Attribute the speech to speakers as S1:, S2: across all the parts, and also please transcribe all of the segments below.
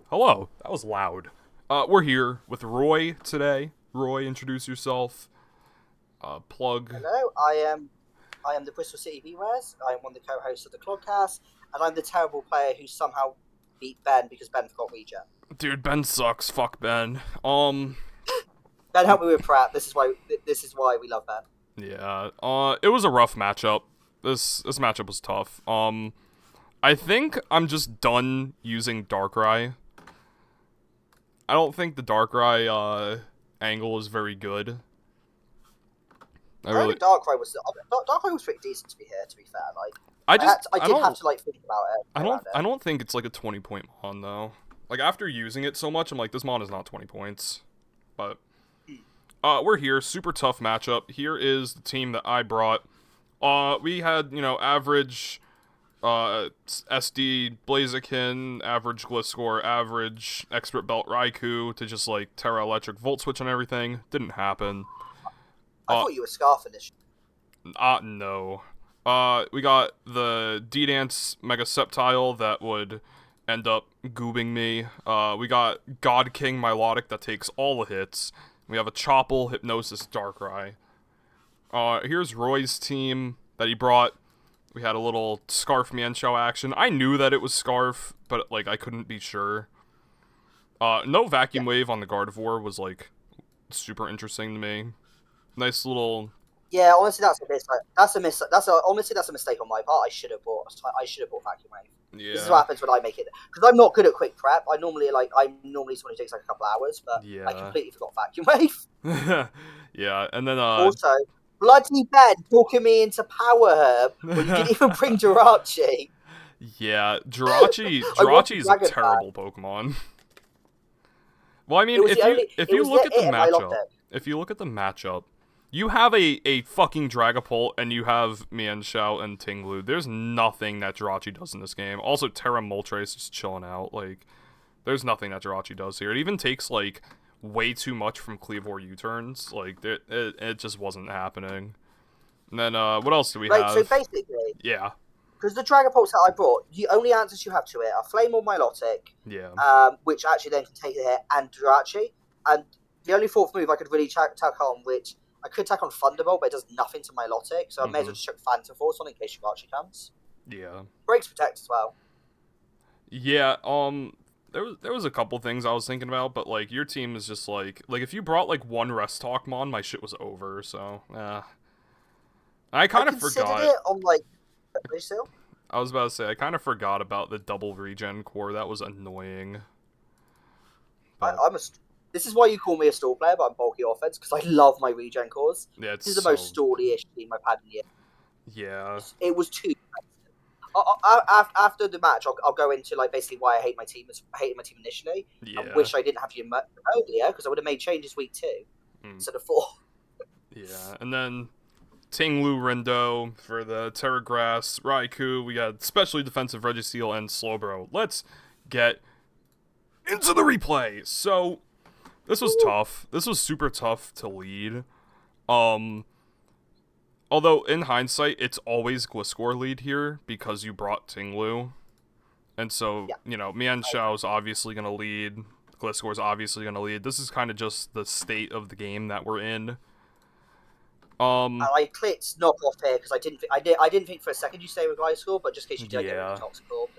S1: Hello. That was loud. We're here with Roy today. Roy, introduce yourself. Plug.
S2: Hello, I am the Bristol City B-Wares. I am one of the co-hosts of the Clodcast, and I'm the terrible player who somehow beat Ben because Ben forgot regen.
S1: Dude, Ben sucks. Fuck Ben.
S2: Ben, help me with Pratt. This is why we love Ben.
S1: Yeah. It was a rough matchup. This matchup was tough. I think I'm just done using Darkrai. I don't think the Darkrai, angle is very good.
S2: I think Darkrai was pretty decent to be here. To be fair, like I did have to like think about it.
S1: I don't think it's like a 20-point mon though. Like after using it so much, I'm like, this mon is not 20 points. But we're here, super tough matchup. Here is the team that I brought. We had, average SD Blaziken, average Gliscor, average Expert Belt Raikou to just like Terra Electric Volt Switch and everything. Didn't happen.
S2: I thought you were Scarf initially.
S1: No. We got the D-Dance Mega Sceptile that would end up goobing me. We got God King Milotic that takes all the hits. We have a Chople, Hypnosis, Darkrai. Here's Roy's team that he brought. We had a little Scarf Mienshao action. I knew that it was Scarf, but like I couldn't be sure. No Vacuum Wave on the Gardevoir was like super interesting to me. Nice little.
S2: Yeah, honestly, that's a mistake on my part. I should have bought Vacuum Wave.
S1: Yeah.
S2: This is what happens when I make it, because I'm not good at quick prep. I'm normally someone who takes like a couple hours, but
S1: Yeah.
S2: I completely forgot Vacuum Wave.
S1: Yeah, and then
S2: Also, bloody Ben talking me into Power Herb when you didn't even bring Jirachi.
S1: Yeah, Jirachi is a terrible Pokemon. Well, I mean, if you look at the matchup, you have a fucking Dragapult and you have Mienshao and Tinglu. There's nothing that Jirachi does in this game. Also, Terra Moltres just chilling out. Like, there's nothing that Jirachi does here. It even takes like way too much from Cleavor U-turns. Like, it just wasn't happening. And then what else do we have?
S2: So basically,
S1: yeah.
S2: Because the Dragapults that I brought, the only answers you have to it are Flame or Milotic, which actually then can take the hit, and Jirachi. And the only fourth move I could really tack on, which I could tack on Thunderbolt, but it does nothing to Milotic, so I may as well just chuck Phantom Force on in case Jirachi comes.
S1: Yeah.
S2: Breaks Protect as well.
S1: Yeah, there was a couple things I was thinking about, but like your team is just like if you brought like one Rest Talk mon, my shit was over, so I kind of forgot.
S2: It on like still.
S1: I was about to say I kind of forgot about the double regen core. That was annoying.
S2: But this is why you call me a stall player, but I'm bulky offense because I love my regen cores.
S1: Yeah,
S2: this is the most stally-ish team I've had in years.
S1: Yeah,
S2: it was too. After the match, I'll go into like basically why I hated my team initially.
S1: Yeah.
S2: I wish I didn't have you earlier because I would have made changes week 2 instead of 4.
S1: Yeah, and then Tinglu Rindo for the Terra Grass, Raikou. We got specially defensive Registeel and Slowbro. Let's get into the replay. So this was tough. This was super tough to lead. Although, in hindsight, it's always Gliscor lead here because you brought Tinglu. And so, Mienshao's obviously going to lead. Gliscor's obviously going to lead. This is kind of just the state of the game that we're in.
S2: And I clicked knock off here because I didn't think for a second you say with Gliscor, but just in case you don't get a Toxic Orb.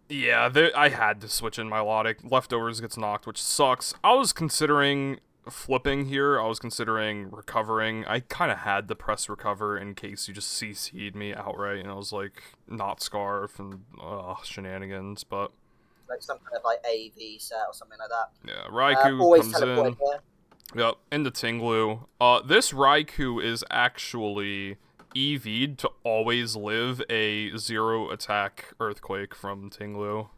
S1: Yeah, I had to switch in Milotic. Leftovers gets knocked, which sucks. I was considering flipping here. I was considering recovering. I kind of had to press recover in case you just CC'd me outright, and I was like, not Scarf and shenanigans, but
S2: like some kind of like AV set or something like that.
S1: Yeah, Raikou comes in.
S2: Here.
S1: Yep, into Tinglu. This Raikou is actually EV'd to always live a 0 attack Earthquake from Tinglu.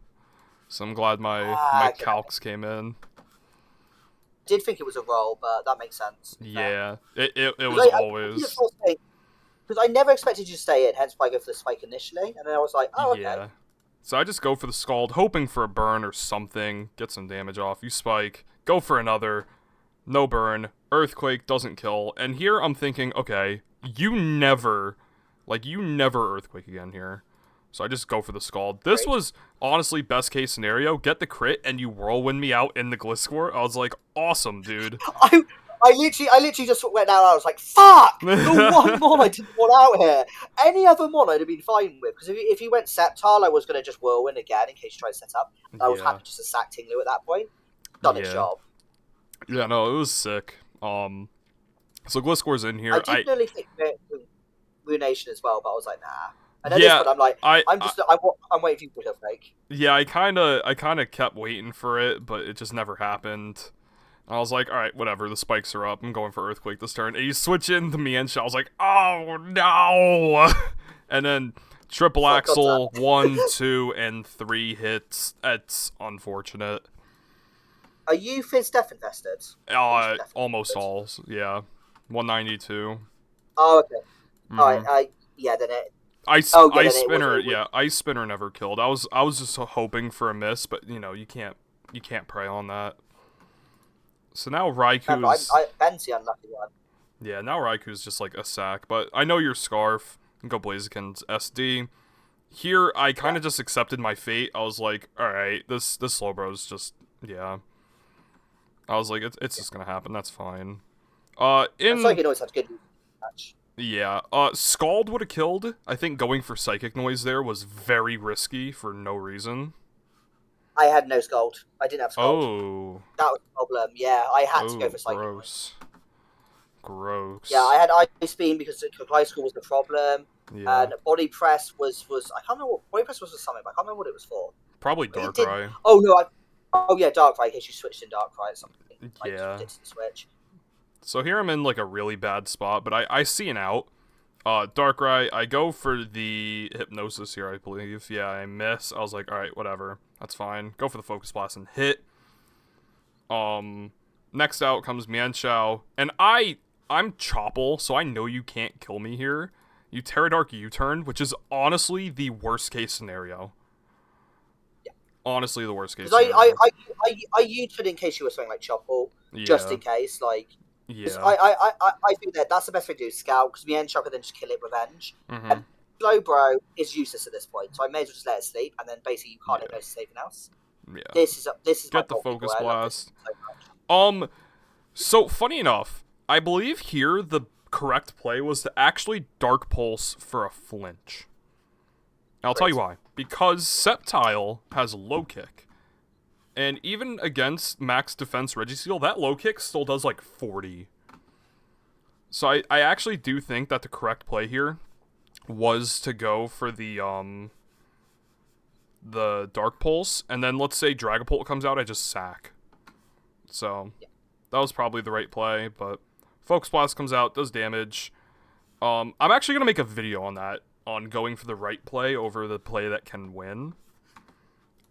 S1: So I'm glad my calcs came in.
S2: Did think it was a roll, but that makes sense.
S1: Yeah, it was always.
S2: Because I never expected you to stay in, hence why I go for the spike initially, and then I was like, oh, okay. Yeah.
S1: So I just go for the Scald, hoping for a burn or something, get some damage off. You spike, go for another, no burn, Earthquake doesn't kill, and here I'm thinking, okay, you never Earthquake again here. So I just go for the Scald. This was honestly best case scenario. Get the crit and you whirlwind me out in the Gliscor. I was like, awesome, dude.
S2: I literally just went down and I was like, fuck! The one mon I didn't want out here. Any other mon I'd have been fine with. Because if he went Sceptile, I was going to just whirlwind again in case you try to set up. I was happy just to sack Tinglu at that point. Done its job.
S1: Yeah, no, it was sick. So Gliscor's in here.
S2: I did nearly think Ruination as well, but I was like, nah. And then
S1: this
S2: one, I'm like, I'm waiting for you to fake.
S1: Yeah, I kind of kept waiting for it, but it just never happened. I was like, all right, whatever. The spikes are up. I'm going for Earthquake this turn. And you switch into Mienshao. I was like, oh no! And then triple axle, 1, 2, and 3 hits. That's unfortunate.
S2: Are you Fizz Death invested?
S1: Almost all. Yeah, 192.
S2: Oh, okay. Alright, yeah, then it.
S1: Ice Spinner, Ice Spinner never killed. I was just hoping for a miss, but you know you can't prey on that. So now Raiku's.
S2: Ben's the unlucky one.
S1: Yeah, now Raiku's just like a sack, but I know your Scarf. Go Blaziken's SD. Here, I kind of just accepted my fate. I was like, all right, this Slowbro's just I was like, it's just gonna happen. That's fine.
S2: It's like it always has good match.
S1: Yeah, Scald would have killed. I think going for Psychic Noise there was very risky for no reason.
S2: I had no Scald. I didn't have Scald.
S1: Oh.
S2: That was the problem. Yeah, I had to go for Psychic
S1: Noise. Gross.
S2: Yeah, I had Ice Beam because High School was the problem. Yeah. And Body Press was I can't remember what Body Press was for something, but I can't remember what it was for.
S1: Probably Darkrai.
S2: Oh no, Darkrai in case you switched in Darkrai or something.
S1: Yeah.
S2: Switch.
S1: So here I'm in like a really bad spot, but I see an out. Darkrai, I go for the Hypnosis here, I believe. Yeah, I miss. I was like, alright, whatever. That's fine. Go for the Focus Blast and hit. Next out comes Mienshao. And I'm Choppel, so I know you can't kill me here. You Terradark U-turn, which is honestly the worst case scenario. Yeah. Honestly, the worst case scenario.
S2: I U-turn in case you were something like Choppel, just in case, like... Yeah. I think that's the best thing to do, Scout, because Mienshao can then just kill it Revenge. Mm-hmm. And Slowbro is useless at this point, so I may as well just let it sleep, and then basically you can't hypnosis anything else. Yeah. This is
S1: get the Focus Blast. So funny enough, I believe here the correct play was to actually Dark Pulse for a flinch. And I'll tell you why. Because Sceptile has low kick. And even against max defense Registeel, that low kick still does like 40. So I actually do think that the correct play here was to go for the Dark Pulse, and then let's say Dragapult comes out, I just sack. So that was probably the right play, but Focus Blast comes out, does damage. I'm actually gonna make a video on that, on going for the right play over the play that can win.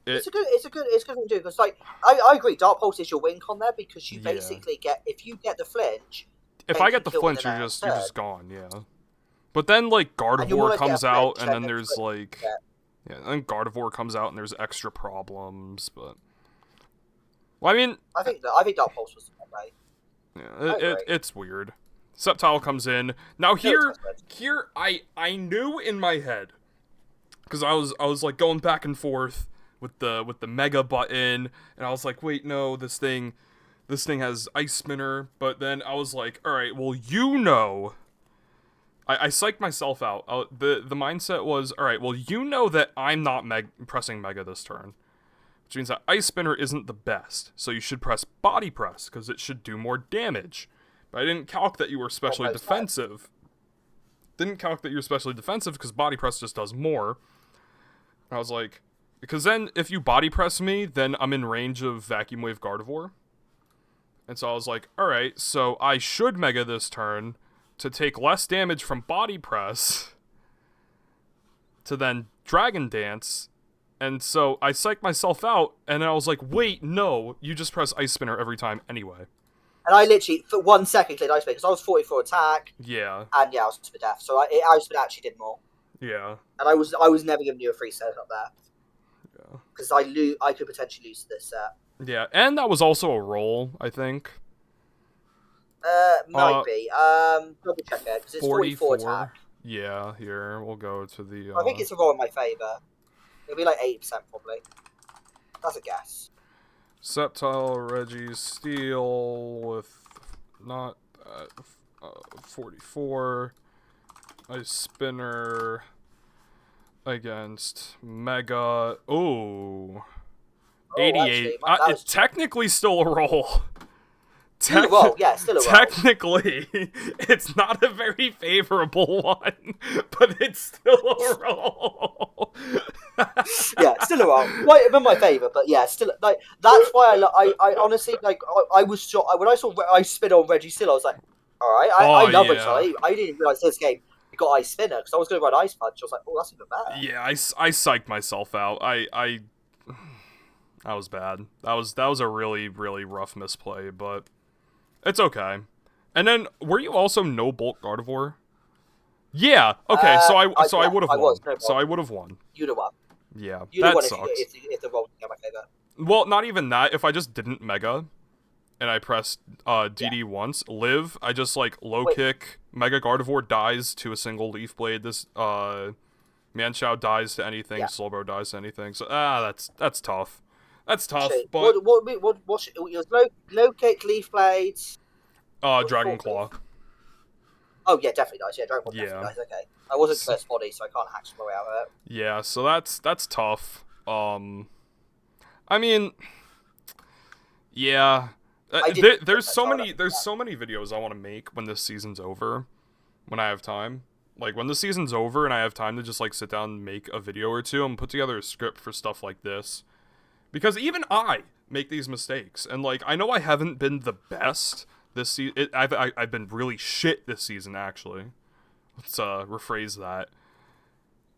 S2: It's a good thing to do, because like I agree, Dark Pulse is your win con there, because you basically get, if you get the flinch.
S1: If I get the flinch, you're just gone, yeah. But then like Gardevoir comes out, and then there's like then Gardevoir comes out, and there's extra problems. But well, I mean,
S2: I think Dark Pulse was the right.
S1: Yeah, it's weird. Sceptile comes in now. Here I knew in my head, because I was like going back and forth with the Mega button, and I was like, wait, no, this thing has Ice Spinner, but then I was like, all right, well, I psyched myself out. The mindset was, all right, well, that I'm not pressing Mega this turn, which means that Ice Spinner isn't the best, so you should press Body Press, because it should do more damage. But I didn't calc that you were especially defensive. Didn't calc that you're especially defensive, because Body Press just does more. I was like, because then if you Body Press me, then I'm in range of Vacuum Wave Gardevoir. And so I was like, alright, so I should Mega this turn to take less damage from Body Press to then Dragon Dance. And so I psyched myself out, and then I was like, wait, no, you just press Ice Spinner every time anyway.
S2: And I literally, for 1 second, cleared Ice Spinner, because I was 44 attack.
S1: Yeah.
S2: And I was for death, so Ice Spinner actually did more.
S1: Yeah.
S2: And I was never giving you a free set up there.
S1: Yeah.
S2: Because I could potentially lose this set.
S1: Yeah, and that was also a roll, I think.
S2: Might be. Double check it, because it's 44 attack.
S1: Yeah, here, we'll go to the,
S2: I think it's a roll in my favour. It'll be like 80% probably. That's a guess.
S1: Sceptile, Registeel with not 44. Ice Spinner against Mega. Ooh. 88.
S2: Actually,
S1: It's technically still a roll.
S2: Still a roll, yeah, still a roll.
S1: Technically, it's not a very favorable one, but it's still a roll.
S2: Yeah, still a roll. Might have been my favourite, but yeah, still like that's why I honestly like I was shocked when I saw Ice Spinner on Registeel. I was like, all right, I love Registeel. I didn't realize this game got Ice Spinner because I was going to run Ice Punch. I was like, oh, that's even better.
S1: Yeah, I psyched myself out. That was bad. That was a really rough misplay, but it's okay. And then were you also no bulk Gardevoir? Yeah. Okay. So I would have won. So I would have won.
S2: You'd have won.
S1: Yeah.
S2: You'd
S1: that
S2: have won
S1: sucks.
S2: if the roll got my favor.
S1: Well, not even that. If I just didn't Mega, and I pressed DD once, live. I just like low kick. Mega Gardevoir dies to a single Leaf Blade. This Manchow dies to anything. Slowbro dies to anything. So that's tough. That's tough. But
S2: what it was low kick, Leaf Blades.
S1: Dragon Claw.
S2: Oh yeah, definitely dies. Yeah, Dragon Claw definitely dies. Okay, I wasn't first body, so I can't hack my way out of it.
S1: Yeah, so that's tough. I mean, yeah. There's so many videos I want to make when this season's over, when I have time. Like when the season's over and I have time to just like sit down and make a video or two and put together a script for stuff like this. Because even I make these mistakes, and like I know I haven't been the best this season. I've been really shit this season actually. Let's rephrase that.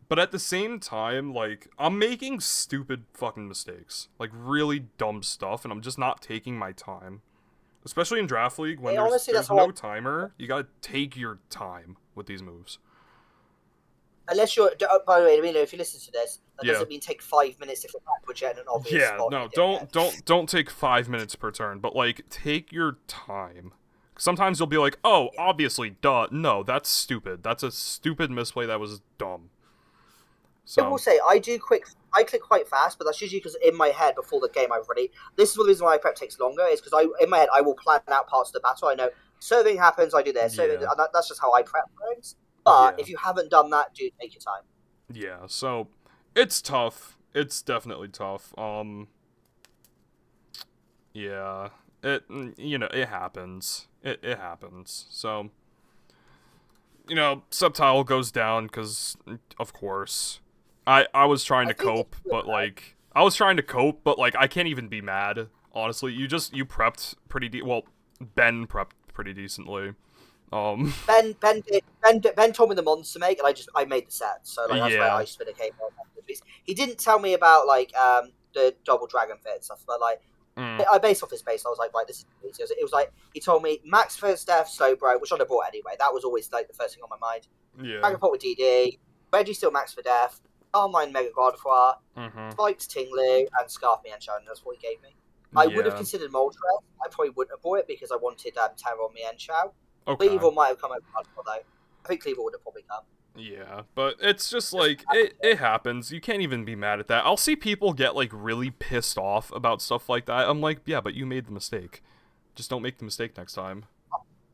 S1: But at the same time, like I'm making stupid fucking mistakes, like really dumb stuff, and I'm just not taking my time. Especially in Draft League when there's no timer, you gotta take your time with these moves.
S2: Unless you're, by the way, if you listen to this, that doesn't mean take 5 minutes to flip backwards in an obvious spot.
S1: No, don't take 5 minutes per turn, but like take your time. Sometimes you'll be like, oh, obviously, duh. No, that's stupid. That's a stupid misplay. That was dumb.
S2: So. I will say I click quite fast, but that's usually because in my head before the game I've already. This is the reason why prep takes longer is because in my head I will plan out parts of the battle. I know certain thing happens, I do this. And that's just how I prep things. But if you haven't done that, do take your time.
S1: Yeah, so it's tough. It's definitely tough. Yeah, it happens. It happens. So, Subtile goes down because, of course, I was trying to cope, but like I can't even be mad. Honestly, you prepped pretty Ben prepped pretty decently.
S2: Ben told me the monster make, and I made the set, so like that's where Ice Spinner came from. He didn't tell me about like the double dragon fit and stuff, but like I based off his base. I was like, right, this is easy. It was like he told me max first death, Slowbro, which I'd have brought anyway. That was always like the first thing on my mind.
S1: Yeah.
S2: Dragon Pot with DD, Registeel max for death, Carmine Mega Gardevoir, Spikes Tinglu, and Scarf Mienshao, and that's what he gave me. I would have considered Moltres. I probably wouldn't have bought it because I wanted Terra on Mienshao.
S1: Okay.
S2: Cleaver might have come over though. I think Cleaver would have probably come.
S1: Yeah, but it's just like it happens. You can't even be mad at that. I'll see people get like really pissed off about stuff like that. I'm like, yeah, but you made the mistake. Just don't make the mistake next time.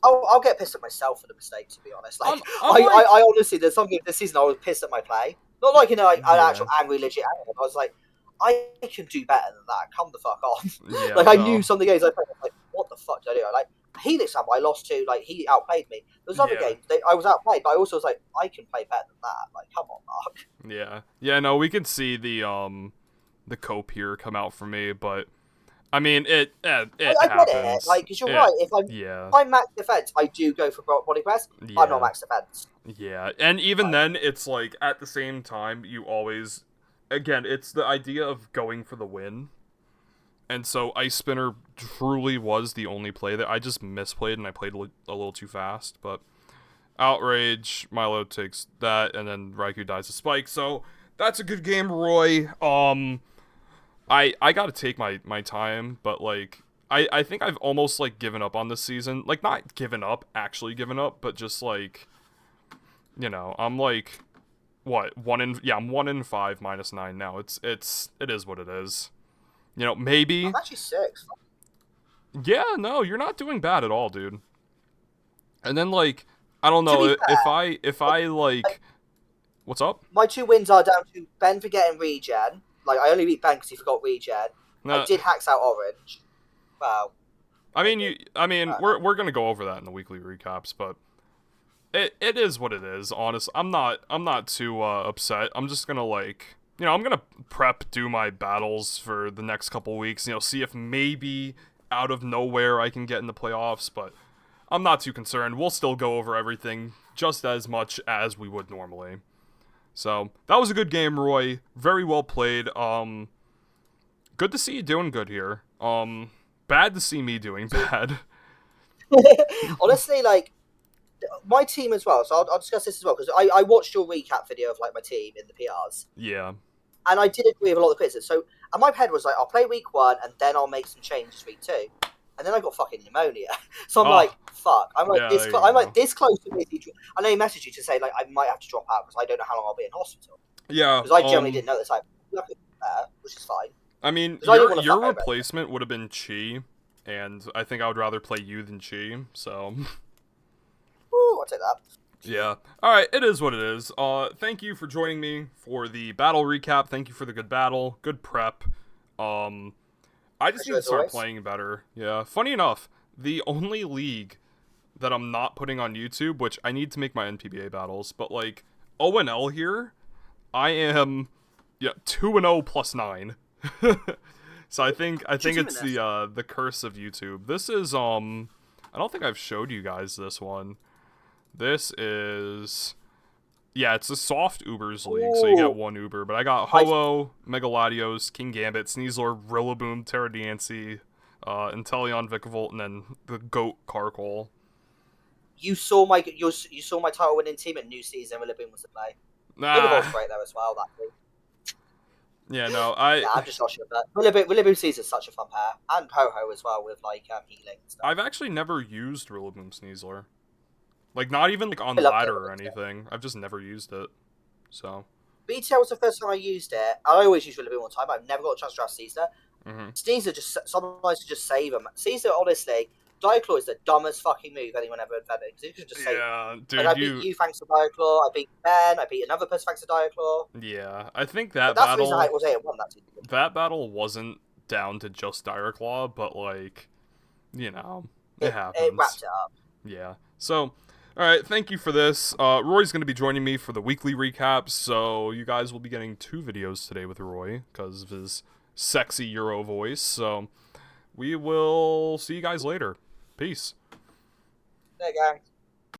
S2: I'll get pissed at myself for the mistake, to be honest. Like I honestly, there's something this season I was pissed at my play. Not like an actual angry legit anger. I was like, I can do better than that. Come the fuck on.
S1: Yeah,
S2: like I knew some of the games I played. I was like, what the fuck did I do? Like Helix I lost to, like he outplayed me. There's other games I was outplayed, but I also was like, I can play better than that. Like, come on, Mark.
S1: Yeah. No, we can see the cope here come out for me, but I mean it happens.
S2: I get it, like because you're right. If I'm max defense, I do go for body press.
S1: Yeah.
S2: I'm not max defense.
S1: Yeah, and even then, it's like at the same time you always, again, it's the idea of going for the win. And so Ice Spinner truly was the only play that I just misplayed and I played a little too fast. But Outrage, Milo takes that, and then Raikou dies to Spike. So that's a good game, Roy. I gotta take my time, but like I think I've almost like given up on this season. Like not given up, actually given up, but just like you know, I'm like, what, I'm 1-5 -9 now. It is what it is. You know, maybe.
S2: I'm actually 6.
S1: Yeah, no, you're not doing bad at all, dude. And then, like, I don't
S2: To be
S1: know, if
S2: fair,
S1: I, like, what's up?
S2: my 2 wins are down to Ben for getting regen. Like, I only beat Ben because he forgot regen. I
S1: Nah,
S2: did hacks out Orange. Wow.
S1: we're gonna go over that in the weekly recaps, but it is what it is. Honest, I'm not too upset. I'm just gonna, like, you know, I'm gonna prep, do my battles for the next couple weeks. You know, see if maybe out of nowhere I can get in the playoffs, but I'm not too concerned. We'll still go over everything just as much as we would normally. So that was a good game, Roy. Very well played. Good to see you doing good here. Bad to see me doing bad.
S2: Honestly, like, my team as well. So I'll discuss this as well because I watched your recap video of like my team in the PRs.
S1: Yeah.
S2: And I did agree with a lot of the criticism. So, and my head was like, I'll play week 1 and then I'll make some changes week 2. And then I got fucking pneumonia. So I'm like, fuck. I'm like this. I'm like this close to basically. I know he messaged you to say like I might have to drop out because I don't know how long I'll be in hospital.
S1: Yeah.
S2: Because I generally didn't know this. Like, which is fine.
S1: I mean, your replacement would have been Chi, and I think I would rather play you than Chi. So.
S2: Ooh, I'll take that.
S1: Yeah. Alright, it is what it is. Thank you for joining me for the battle recap. Thank you for the good battle. Good prep. I just need to start playing better. Yeah. Funny enough, the only league that I'm not putting on YouTube, which I need to make my NPBA battles, but like ONL here, I am 2-0 +9. So I think it's the curse of YouTube. This is I don't think I've showed you guys this one. This is... Yeah, it's a soft Ubers league, so you get 1 Uber. But I got Ho-Oh, Megaladios, King Gambit, Sneasler, Rillaboom, Terradiancy, Inteleon, Vikavolt, and then the GOAT Carkol.
S2: You saw my title winning team at New Season. Rillaboom was the play. Vigavolt's great though as well. That team.
S1: Yeah, no,
S2: I'm just not sure. But Rillaboom Season's such a fun pair, and Ho-Oh as well with like healing and stuff.
S1: I've actually never used Rillaboom Sneasler. Like, not even like on ladder or anything. I've just never used it. So.
S2: BTL was the first time I used it. I always use Rillaboom all the time, but I've never got a chance to trust Caesar. Caesar just sometimes to just save him. Caesar, honestly, Diaclaw is the dumbest fucking move anyone ever invented because you can just save him.
S1: Dude,
S2: like, I beat you thanks to Diaclaw. I beat Ben. I beat another person thanks to Diaclaw.
S1: Yeah, I think that
S2: that's
S1: battle.
S2: The reason I was 8-1 that season.
S1: That battle wasn't down to just Diaclaw, but like, you know, it happens.
S2: It wrapped it up.
S1: Yeah. So. Alright, thank you for this. Roy's going to be joining me for the weekly recaps, so you guys will be getting 2 videos today with Roy because of his sexy Euro voice. So we will see you guys later. Peace.
S2: There, gang.